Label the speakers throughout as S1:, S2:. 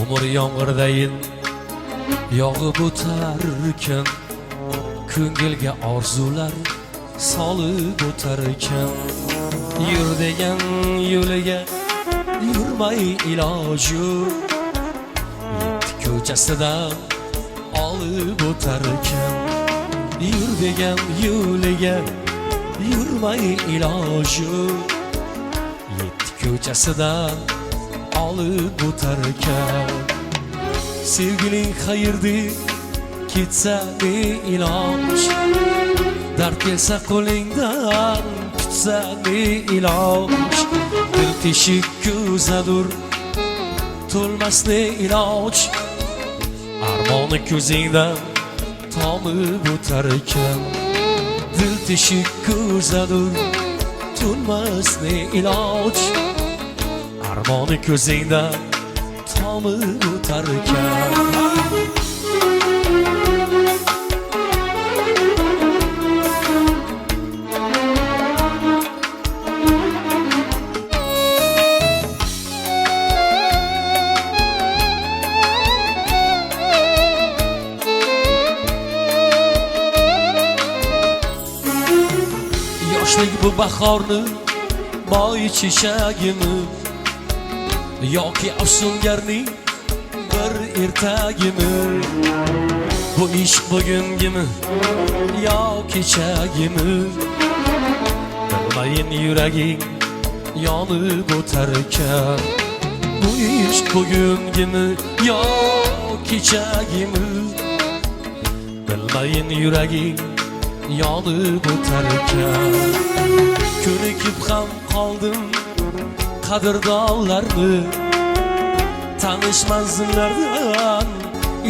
S1: umr yomg'irdayin yog'ib o'tarkan, ko'ngilga orzular solib o'tarkan. Yur degan yo'liga yurmay iloji, yetti ko'chasidan olib o'tarkan. Yur degan yo'liga yurmay iloji, yetti ko'chasidan olib o'tarkan. Sevgiling qayerda ketsa iloj, dard kelsa qo'lingdan tutsa iloj. Dil teshik ko'zadur to'lmas iloj, armoni ko'zingdan tomib o'tarkan. Dil teshik ko'zadur to'lmas iloj, armoni ko'zingdan tomib o'tarkan. Yoshlik bu bahorni boy chechagimi, yoki afsungarning bir ertagimi? Bu ish bugungimi yo kechagimi? Bilmayin yuraging yonib o'tarkan. Bu ish bugungimi yo kechagimi? Bilmayin yuraging yonib o'tarkan. Ko'nikib ham qoldim qadrdonlarni, tanish manzillardan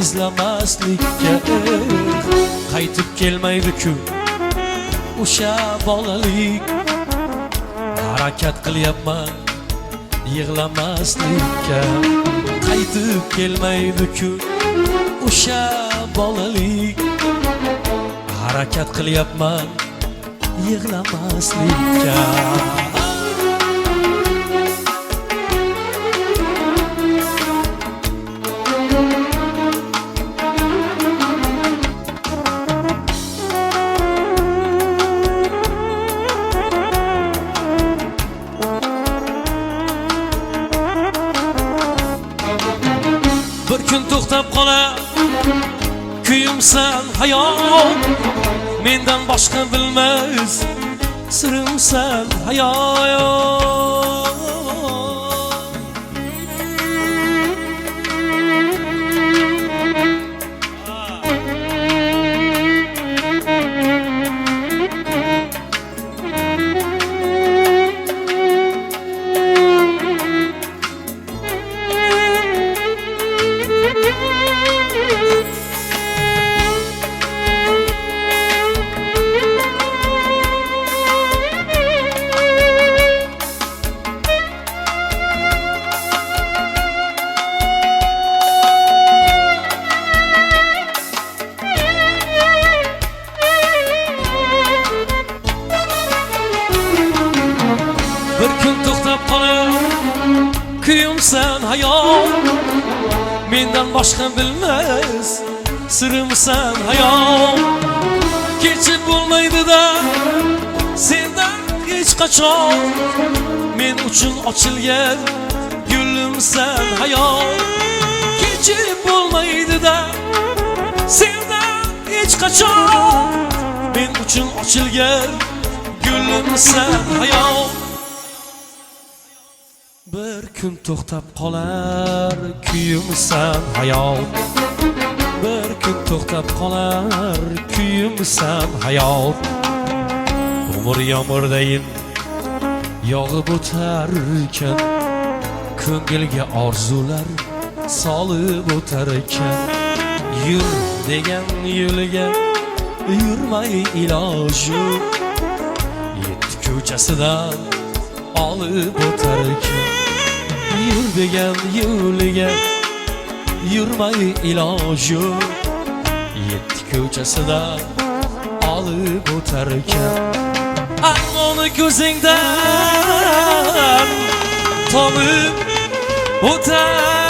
S1: izlamaslikka. Qaytib kelmaydi-ku o'sha bolalik, harakat qilyapman yig'lamaslikka. Qaytib kelmaydi-ku o'sha bolalik, harakat qilyapman yig'lamaslikka. Bir kun to'xtab qolar kuyimsan hayot, mendan boshqa bilmas sirimsan hayot. Bir kun to'xtab qolar kuyimsan hayot, mendan boshqa bilmas sirimsan hayot. Kechib bo'lmaydi-da sendan hech qachon, men uchun ochilgan gulimsan hayot. Kechib bo'lmaydi-da sendan hech qachon, men uchun ochilgan gulimsan hayot. Bir kun to'xtab qolar kuyimsan hayot, bir kun to'xtab qolar kuyimsan hayot. Umr yomg'irdayin yog'ib o'tarkan, ko'ngilga orzular solib o'tarkan. Yur degan yo'liga yurmay iloji, yetti ko'chasidan olib o'tarkan. Yur degan yo'liga yurmay iloji, yetti ko'chasidan olib o'tarkan. Armoni ko'zingdan tomib o'tar